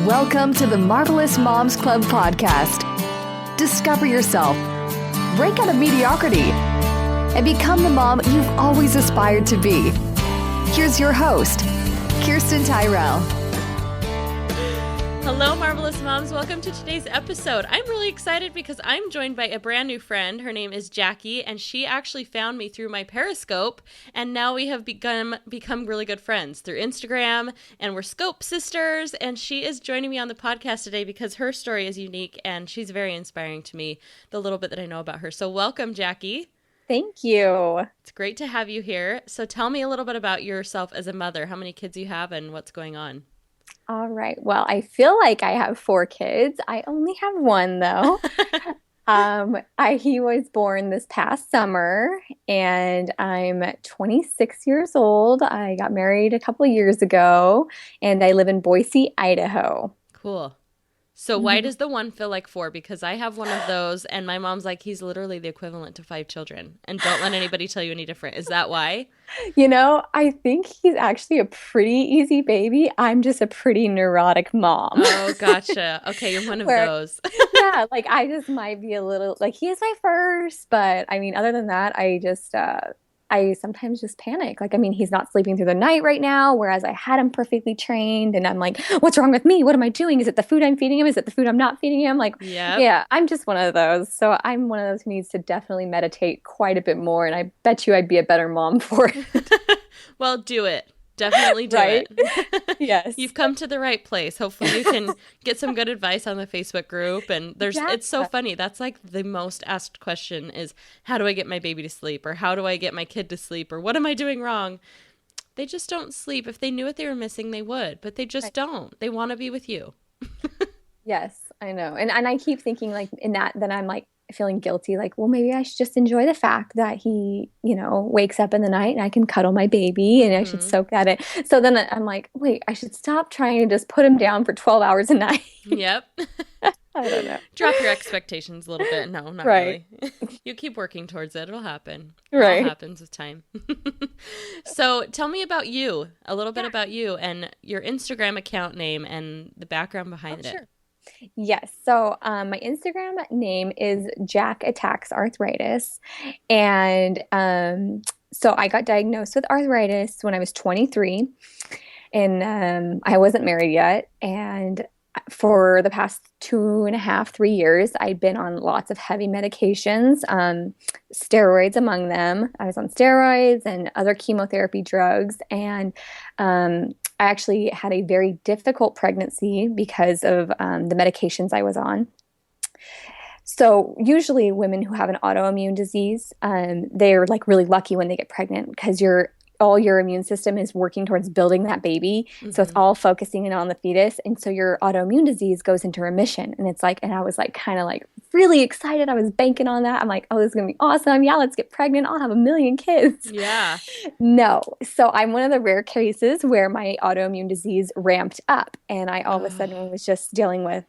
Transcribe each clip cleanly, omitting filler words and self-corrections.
Welcome to the Marvelous Moms Club podcast. Discover yourself, break out of mediocrity, and become the mom you've always aspired to be. Here's your host, Kirsten Tyrell. Hello, Marvelous Moms. Welcome to today's episode. I'm really excited because I'm joined by a brand new friend. Her name is Jackie, and she actually found me through my Periscope, and now we have become really good friends through Instagram, and we're Scope sisters, and she is joining me on the podcast today because her story is unique, and she's very inspiring to me, the little bit that I know about her. So welcome, Jackie. Thank you. It's great to have you here. So tell me a little bit about yourself as a mother, how many kids you have, and what's going on. All right. Well, I feel like I have 4 kids. I only have one, though. He was born this past summer, and I'm 26 years old. I got married a couple of years ago, and I live in Boise, Idaho. Cool. So why does the one feel like 4? Because I have one of those, and my mom's like, he's literally the equivalent to 5 children. And don't let anybody tell you any different. Is that why? You know, I think he's actually a pretty easy baby. I'm just a pretty neurotic mom. Oh, gotcha. Okay, you're one of those. Yeah, like I just might be a little, like he is my first, but I mean, other than that, I sometimes just panic. Like, I mean, he's not sleeping through the night right now, whereas I had him perfectly trained, and I'm like, what's wrong with me? What am I doing? Is it the food I'm feeding him? Is it the food I'm not feeding him? Like, yeah, I'm just one of those. So I'm one of those who needs to definitely meditate quite a bit more, and I bet you I'd be a better mom for it. Well, do it. Definitely do right? it. Yes. You've come to the right place. Hopefully you can get some good advice on the Facebook group. And it's so funny. That's like the most asked question is, how do I get my baby to sleep? Or how do I get my kid to sleep? Or what am I doing wrong? They just don't sleep. If they knew what they were missing, they would. But they just don't. They want to be with you. Yes, I know. And I keep thinking like in that, then I'm like, feeling guilty, like, well, maybe I should just enjoy the fact that he, wakes up in the night and I can cuddle my baby and I should soak that in. So then I'm like, wait, I should stop trying to just put him down for 12 hours a night. Yep. I don't know. Drop your expectations a little bit. No, not really. You keep working towards it. It'll happen. Right. It all happens with time. So tell me about you, a little bit about you and your Instagram account name and the background behind it. Sure. Yes. So my Instagram name is Jack Attacks Arthritis. And so I got diagnosed with arthritis when I was 23. And I wasn't married yet. And for the past 2.5, 3 years, I'd been on lots of heavy medications, steroids among them. I was on steroids and other chemotherapy drugs. And I actually had a very difficult pregnancy because of the medications I was on. So usually women who have an autoimmune disease, they're like really lucky when they get pregnant because all your immune system is working towards building that baby. Mm-hmm. So it's all focusing in on the fetus. And so your autoimmune disease goes into remission. And it's like, and I was like, kind of like really excited. I was banking on that. I'm like, oh, this is going to be awesome. Yeah, let's get pregnant. I'll have 1 million kids. Yeah. No. So I'm one of the rare cases where my autoimmune disease ramped up. And I all of a sudden was just dealing with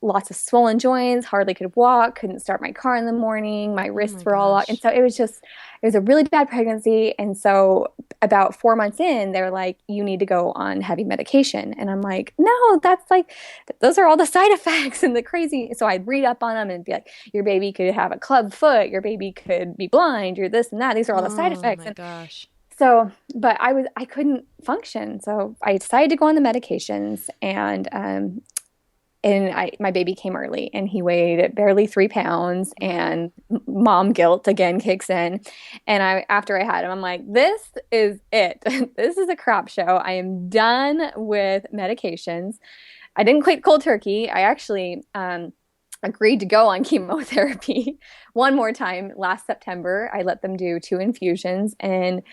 lots of swollen joints, hardly could walk, couldn't start my car in the morning. My wrists were all locked. And so it was a really bad pregnancy. And so about 4 months in, they're like, you need to go on heavy medication. And I'm like, no, that's like, those are all the side effects and the crazy. So I'd read up on them and be like, your baby could have a club foot. Your baby could be blind. You're this and that. These are all the side effects. Oh my gosh. So, but I couldn't function. So I decided to go on the medications and my baby came early and he weighed barely 3 pounds and mom guilt again kicks in. And after I had him, I'm like, this is it. This is a crap show. I am done with medications. I didn't quit cold turkey. I actually agreed to go on chemotherapy one more time last September. I let them do 2 infusions, and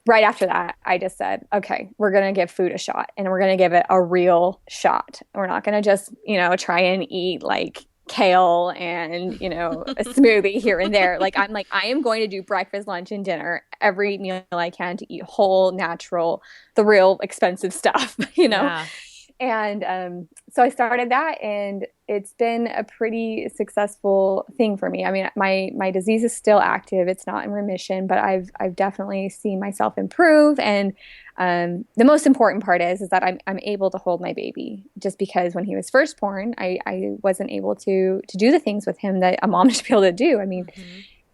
right after that, I just said, okay, we're going to give food a shot, and we're going to give it a real shot. We're not going to just, try and eat like kale and, a smoothie here and there. Like, I'm like, I am going to do breakfast, lunch, and dinner, every meal I can to eat whole, natural, the real expensive stuff, Yeah. And so I started that, and it's been a pretty successful thing for me. I mean, my disease is still active. It's not in remission, but I've definitely seen myself improve. And the most important part is that I'm able to hold my baby, just because when he was first born, I wasn't able to do the things with him that a mom should be able to do. I mean,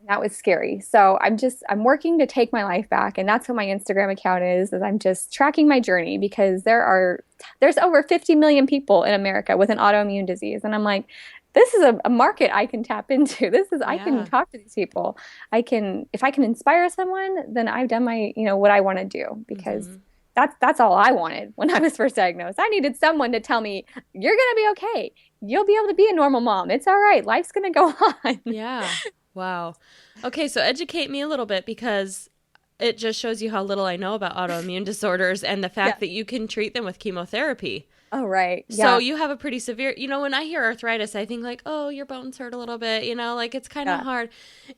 that was scary. So I'm working to take my life back. And that's what my Instagram account is I'm just tracking my journey, because there's over 50 million people in America with an autoimmune disease. And I'm like, this is a market I can tap into. I can talk to these people. If I can inspire someone, then I've done my, what I want to do, because that's all I wanted when I was first diagnosed. I needed someone to tell me, you're going to be okay. You'll be able to be a normal mom. It's all right. Life's going to go on. Yeah. Wow. Okay, so educate me a little bit, because it just shows you how little I know about autoimmune disorders and the fact that you can treat them with chemotherapy. Oh, right. So Yeah. you have a pretty severe, when I hear arthritis, I think like, oh, your bones hurt a little bit, like it's kind of hard.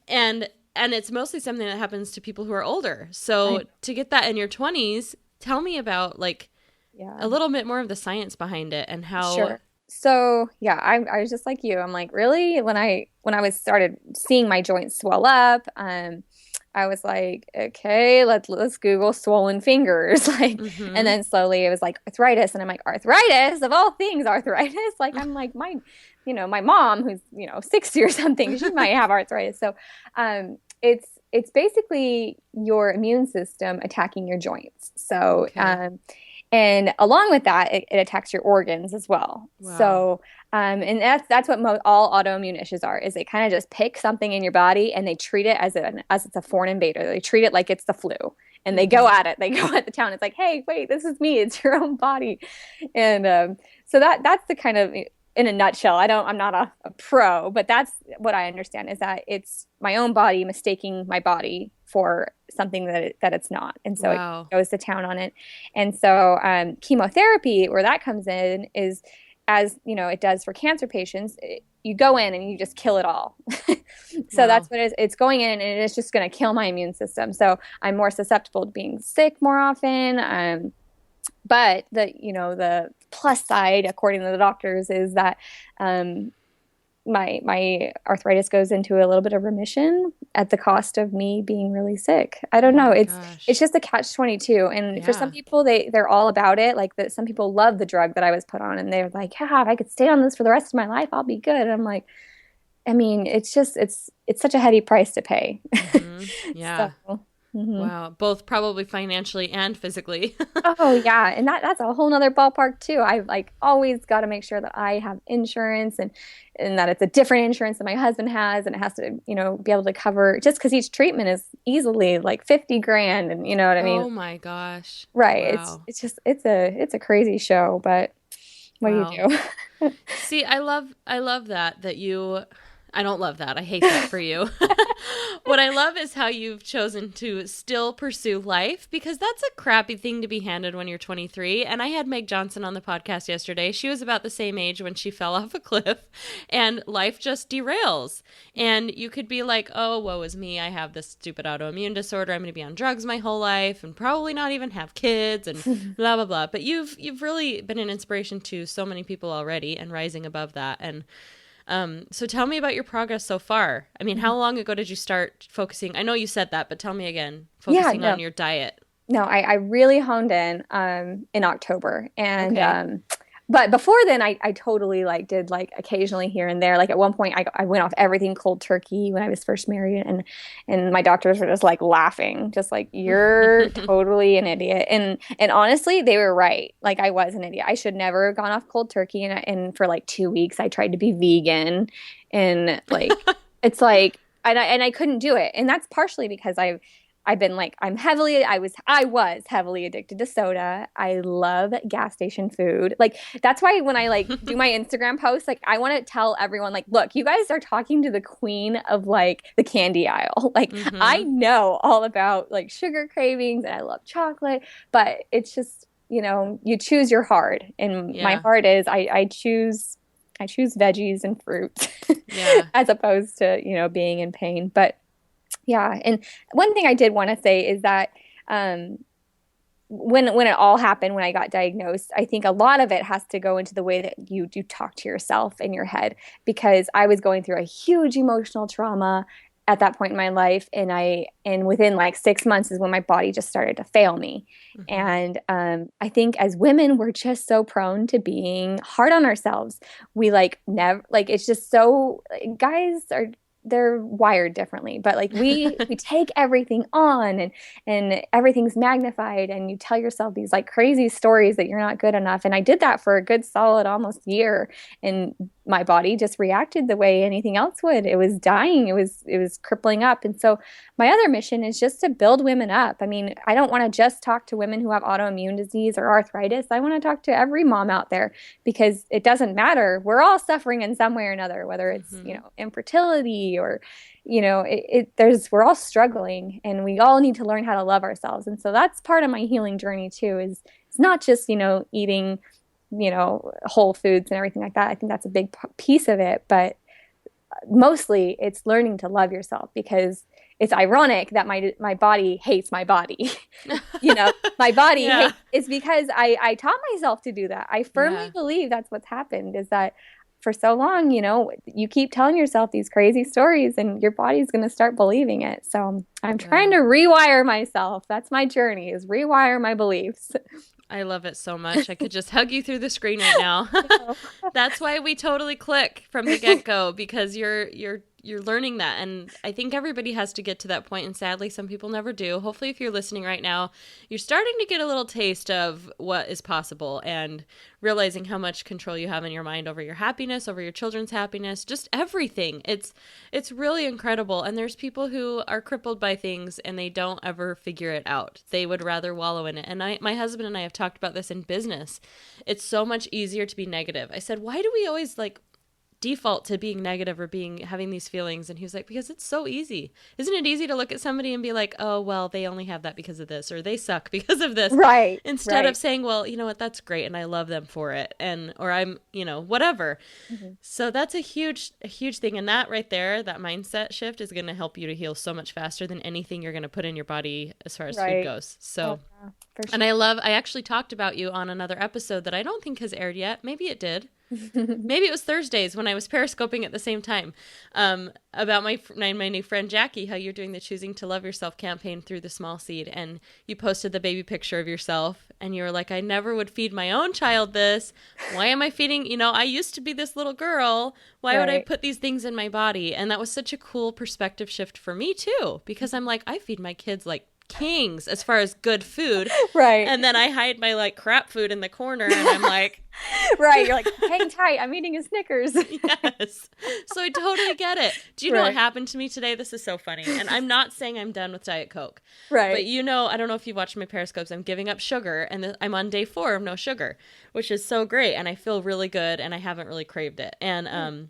And it's mostly something that happens to people who are older. So to get that in your 20s, tell me about a little bit more of the science behind it and how. Sure. So I was just like you. I'm like, really? When I started seeing my joints swell up, I was like, okay, let's Google swollen fingers, and then slowly it was like arthritis, and I'm like, arthritis of all things, arthritis. I'm like my mom who's 60 or something, she might have arthritis. So, it's basically your immune system attacking your joints. So, and along with that, it attacks your organs as well. Wow. So, and that's what all autoimmune issues are, is they kind of just pick something in your body and they treat it as it's a foreign invader. They treat it like it's the flu, and they go at it. They go at the town. It's like, hey, wait, this is me. It's your own body. And so that's the kind of, in a nutshell. I'm not a pro, but that's what I understand, is that it's my own body mistaking my body for something that it's not. And so it goes to town on it. And so chemotherapy, where that comes in, is, as it does for cancer patients, you go in and you just kill it all. So that's what it is. It's going in and it's just going to kill my immune system. So I'm more susceptible to being sick more often. But the plus side, according to the doctors, is that my arthritis goes into a little bit of remission at the cost of me being really sick. I don't know. It's just a catch-22. And for some people, they're all about it. Some people love the drug that I was put on, and they're like, yeah, if I could stay on this for the rest of my life, I'll be good. And I'm like, I mean, it's such a heady price to pay. Yeah. So, wow. Both probably financially and physically. Oh, yeah. And that's a whole nother ballpark too. I've always got to make sure that I have insurance, and that it's a different insurance than my husband has. And it has to, be able to cover, just because each treatment is easily like $50,000. And you know what I mean? Oh my gosh. Right. Wow. It's a crazy show, but what do you do? See, I love that you, I don't love that. I hate that for you. What I love is how you've chosen to still pursue life, because that's a crappy thing to be handed when you're 23. And I had Meg Johnson on the podcast yesterday. She was about the same age when she fell off a cliff, and life just derails. And you could be like, oh, woe is me. I have this stupid autoimmune disorder. I'm going to be on drugs my whole life and probably not even have kids and blah, blah, blah. But you've really been an inspiration to so many people already, and rising above that. And so tell me about your progress so far. I mean, how long ago did you start focusing? I know you said that, but tell me again, focusing on your diet. No, I really honed in October. And but before then, I totally did occasionally here and there. At one point, I went off everything cold turkey when I was first married, and my doctors were just laughing, just you're totally an idiot. And honestly, they were right. I was an idiot. I should never have gone off cold turkey. And for 2 weeks, I tried to be vegan, and it's and I couldn't do it. And that's partially because I've been I was heavily addicted to soda. I love gas station food. That's why when I do my Instagram posts, I want to tell everyone, look, you guys are talking to the queen of the candy aisle. I know all about sugar cravings, and I love chocolate, but it's just, you choose your heart. And my heart is I choose veggies and fruit as opposed to, being in pain. But yeah. And one thing I did want to say is that when it all happened, when I got diagnosed, I think a lot of it has to go into the way that you talk to yourself in your head, because I was going through a huge emotional trauma at that point in my life, and within like 6 months is when my body just started to fail me. And I think as women, we're just so prone to being hard on ourselves. We like never, like, it's just so, guys are, they're wired differently, but like we take everything on, and everything's magnified, and you tell yourself these like crazy stories that you're not good enough. And I did that for a good solid almost year, and my body just reacted the way anything else would. It was dying. It was crippling up. And so my other mission is just to build women up. I mean, I don't want to just talk to women who have autoimmune disease or arthritis. I want to talk to every mom out there, because it doesn't matter. We're all suffering in some way or another, whether it's, infertility or, we're all struggling, and we all need to learn how to love ourselves. And so that's part of my healing journey too, is it's not just, eating, whole foods and everything like that. I think that's a big piece of it, but mostly it's learning to love yourself, because it's ironic that my body hates my body. My body hates, it's because I taught myself to do that. I firmly believe that's what's happened, is that for so long, you keep telling yourself these crazy stories, and your body's going to start believing it. So I'm trying to rewire myself. That's my journey, is rewire my beliefs. I love it so much. I could just hug you through the screen right now. That's why we totally click from the get-go, because you're learning that. And I think everybody has to get to that point, and sadly some people never do. Hopefully, if you're listening right now, you're starting to get a little taste of what is possible, and realizing how much control you have in your mind over your happiness, over your children's happiness, just everything. It's really incredible. And there's people who are crippled by things and they don't ever figure it out. They would rather wallow in it. And my husband and I have talked about this in business. It's so much easier to be negative. I said, why do we always default to being negative or having these feelings? And he was like, because it's so easy. Isn't it easy to look at somebody and be like, oh, well, they only have that because of this, or they suck because of this, right? Instead of saying, well, you know what, that's great, and I love them for it, or I'm, whatever. So that's a huge thing. And that right there, that mindset shift is going to help you to heal so much faster than anything you're going to put in your body as far as food goes. So for sure. And I actually talked about you on another episode that I don't think has aired yet. Maybe it did. Maybe it was Thursdays when I was periscoping at the same time, about my new friend Jackie, how you're doing the Choosing to Love Yourself campaign through the small seed. And you posted the baby picture of yourself, and you were like, I never would feed my own child this. Why am I feeding, I used to be this little girl. Why would I put these things in my body? And that was such a cool perspective shift for me too, because I'm like, I feed my kids like kings as far as good food, right? And then I hide my crap food in the corner, and I'm like, right, you're like, hang tight, I'm eating a Snickers. Yes. So I totally get it. Do you know what happened to me today? This is so funny. And I'm not saying I'm done with Diet Coke, right? But I don't know if you watch my Periscopes, I'm giving up sugar, and I'm on day 4 of no sugar, which is so great, and I feel really good, and I haven't really craved it. And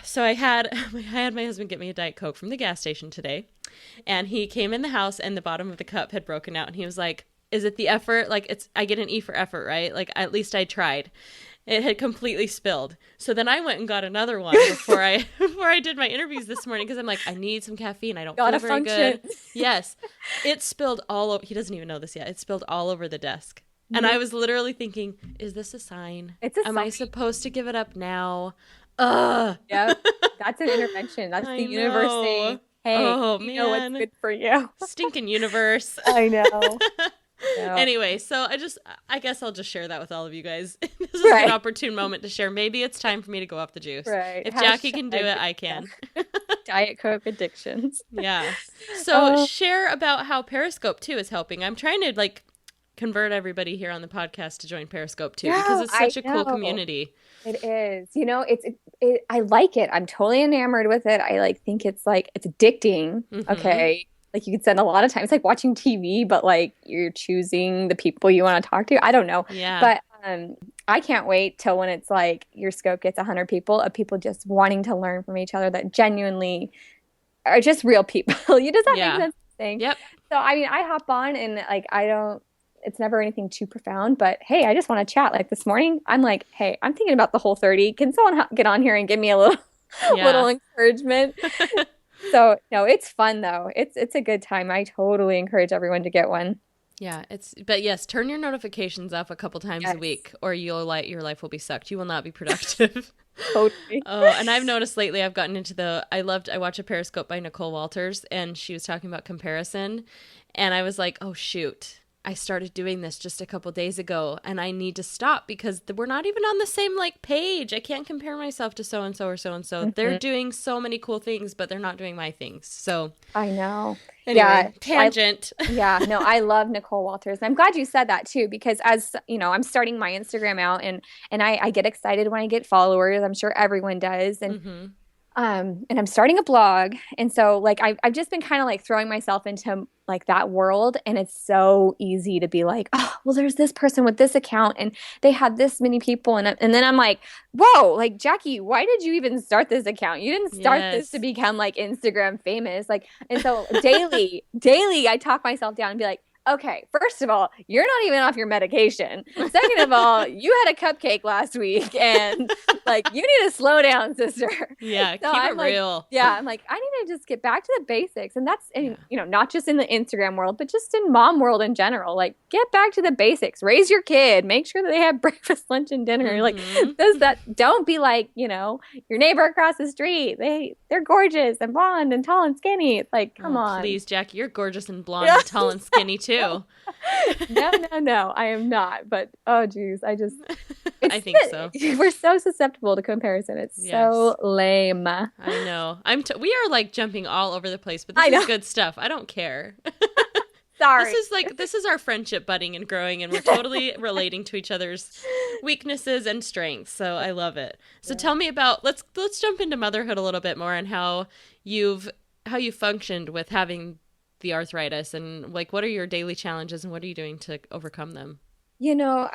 so I had my husband get me a Diet Coke from the gas station today, and he came in the house and the bottom of the cup had broken out, and he was like, is it the effort? I get an E for effort, right? At least I tried. It had completely spilled. So then I went and got another one before I did my interviews this morning, because I'm like, I need some caffeine. I don't feel very good. Yes. It spilled all over. He doesn't even know this yet. It spilled all over the desk. And I was literally thinking, is this a sign? Am I supposed to give it up now? Yep. That's an intervention. That's the universe saying, hey, know what's good for you. Stinking universe. I know. Anyway, so I guess I'll just share that with all of you guys. This is an opportune moment to share. Maybe it's time for me to go off the juice. Right. If Jackie can do it, I can. Diet Coke addictions. Yeah. So share about how Periscope too is helping. I'm trying to convert everybody here on the podcast to join Periscope too, because it's such a cool community. It is. I like it. I'm totally enamored with it. I think it's addicting. Okay. You could spend a lot of time. It's like watching TV, but you're choosing the people you want to talk to. I don't know. Yeah. But I can't wait till when it's your scope gets 100 people of people just wanting to learn from each other that genuinely are just real people. Does that make sense? Thing? Yep. So I hop on and I don't. It's never anything too profound, but hey, I just want to chat. This morning, I'm like, hey, I'm thinking about the Whole30. Can someone get on here and give me a little encouragement? So no, it's fun though. It's a good time. I totally encourage everyone to get one. Yeah, but yes, turn your notifications off a couple times a week, or your life will be sucked. You will not be productive. Totally. Oh, and I've noticed lately I've gotten into I watch a Periscope by Nicole Walters, and she was talking about comparison, and I was like, oh shoot, I started doing this just a couple days ago, and I need to stop because we're not even on the same like page. I can't compare myself to so and so or so and so. They're doing so many cool things, but they're not doing my things. So I know. Anyway, tangent. No, I love Nicole Walters. And I'm glad you said that too, because as you know, I'm starting my Instagram out, and I get excited when I get followers. I'm sure everyone does. And and I'm starting a blog. And so like I've just been kind of like throwing myself into like that world, and it's so easy to be like, oh, well, there's this person with this account and they have this many people, and then I'm like, whoa, like Jackie, why did you even start this account? You didn't start this to become like Instagram famous. Like, and so daily I talk myself down and be like, okay, first of all, you're not even off your medication. Second of all, you had a cupcake last week, and like you need to slow down, sister. Yeah, so keep I'm it like, real. Yeah, I'm like, I need to just get back to the basics, and that's you know, not just in the Instagram world, but just in mom world in general. Like, get back to the basics. Raise your kid. Make sure that they have breakfast, lunch, and dinner. Like, don't be like, you know, your neighbor across the street. They're gorgeous and blonde and tall and skinny. It's like, come on, please, Jackie, you're gorgeous and blonde and tall and skinny too. No, I am not. But oh, geez, I think so. We're so susceptible to comparison. It's so lame. I know. We are like jumping all over the place, but this is good stuff. I don't care. Sorry. This is our friendship budding and growing, and we're totally relating to each other's weaknesses and strengths. So I love it. So tell me about let's jump into motherhood a little bit more, and how you functioned with having the arthritis, and like what are your daily challenges and what are you doing to overcome them? You know,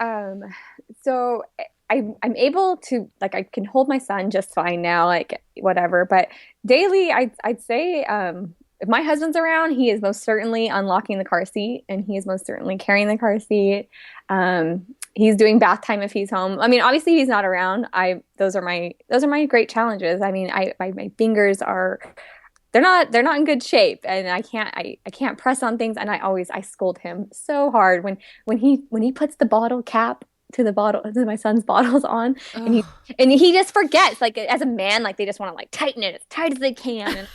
so I'm able to, like, I can hold my son just fine now, like whatever. But daily, I'd say if my husband's around, he is most certainly unlocking the car seat, and he is most certainly carrying the car seat. He's doing bath time if he's home. I mean, obviously he's not around. Those are my great challenges. I mean, my fingers are. They're not in good shape, and I can't press on things, and I scold him so hard when he puts the bottle cap to my son's bottles on, and he just forgets, like, as a man, like they just want to like tighten it as tight as they can, and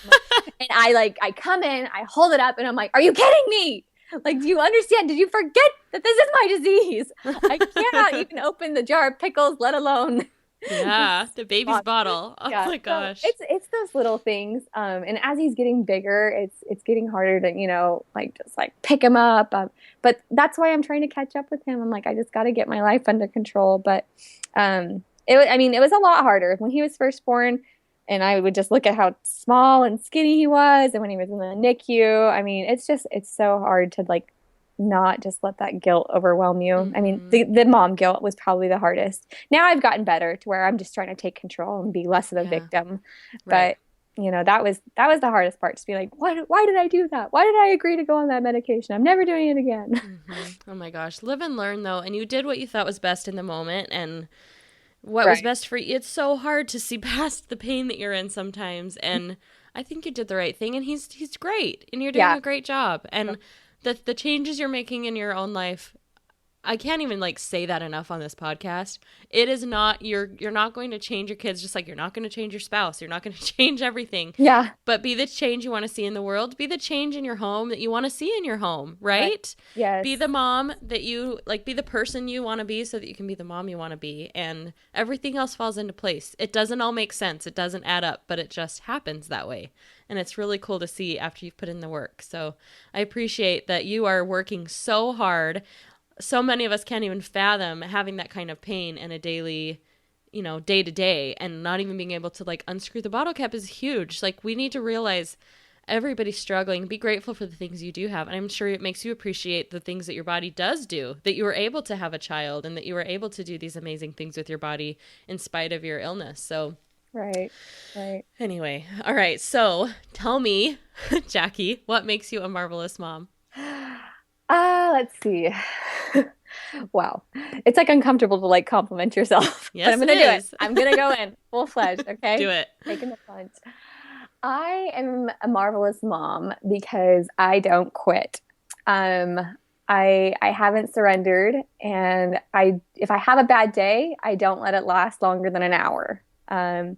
I come in, I hold it up, and I'm like, are you kidding me? Like, do you understand? Did you forget that this is my disease? I cannot even open the jar of pickles, let alone the baby's bottle. Oh my gosh. So it's those little things. And as he's getting bigger, it's getting harder to, you know, like just like pick him up. But that's why I'm trying to catch up with him. I'm like, I just got to get my life under control. But it was a lot harder when he was first born, and I would just look at how small and skinny he was, and when he was in the NICU. I mean, it's so hard to like not just let that guilt overwhelm you. I mean, the mom guilt was probably the hardest. Now I've gotten better to where I'm just trying to take control and be less of a victim. Right. But you know, that was the hardest part, to be like, why did I do that? Why did I agree to go on that medication? I'm never doing it again. Oh my gosh. Live and learn, though. And you did what you thought was best in the moment, and what was best for you. It's so hard to see past the pain that you're in sometimes. And I think you did the right thing, and he's great, and you're doing a great job. And the changes you're making in your own life, I can't even like say that enough on this podcast. It is not, you're not going to change your kids, just like you're not going to change your spouse. You're not going to change everything. Yeah. But be the change you want to see in the world. Be the change in your home that you want to see in your home, right? Yes. Be the mom that you, like, be the person you want to be so that you can be the mom you want to be. And everything else falls into place. It doesn't all make sense. It doesn't add up, but it just happens that way. And it's really cool to see after you've put in the work. So I appreciate that you are working so hard. So many of us can't even fathom having that kind of pain in a daily, you know, day to day, and not even being able to like unscrew the bottle cap is huge. Like, we need to realize everybody's struggling. Be grateful for the things you do have. And I'm sure it makes you appreciate the things that your body does do, that you were able to have a child and that you were able to do these amazing things with your body in spite of your illness. So Right. Anyway, all right. So tell me, Jackie, what makes you a marvelous mom? Let's see. Wow. It's like uncomfortable to like compliment yourself. Yes, but I'm going to do it. I'm going to go in full-fledged, okay? Do it. Taking the plunge. I am a marvelous mom because I don't quit. I haven't surrendered, and if I have a bad day, I don't let it last longer than an hour. I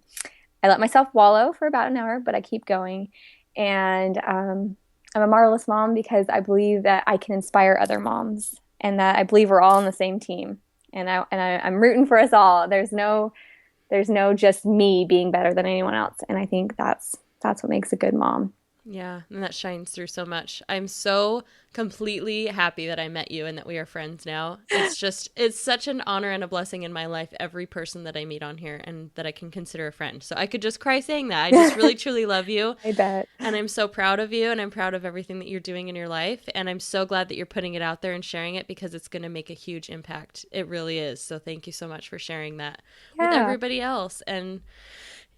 let myself wallow for about an hour, but I keep going. And I'm a marvelous mom because I believe that I can inspire other moms, and that I believe we're all on the same team. And I'm rooting for us all. There's no just me being better than anyone else. And I think that's what makes a good mom. Yeah, and that shines through so much. I'm so completely happy that I met you and that we are friends now. It's such an honor and a blessing in my life, every person that I meet on here and that I can consider a friend. So I could just cry saying that. I just really, truly love you. I bet. And I'm so proud of you, and I'm proud of everything that you're doing in your life. And I'm so glad that you're putting it out there and sharing it, because it's going to make a huge impact. It really is. So thank you so much for sharing that with everybody else. And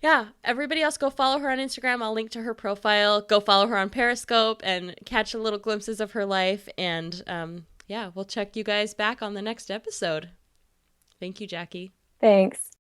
yeah, everybody else, go follow her on Instagram. I'll link to her profile. Go follow her on Periscope and catch little glimpses of her life. And we'll check you guys back on the next episode. Thank you, Jackie. Thanks.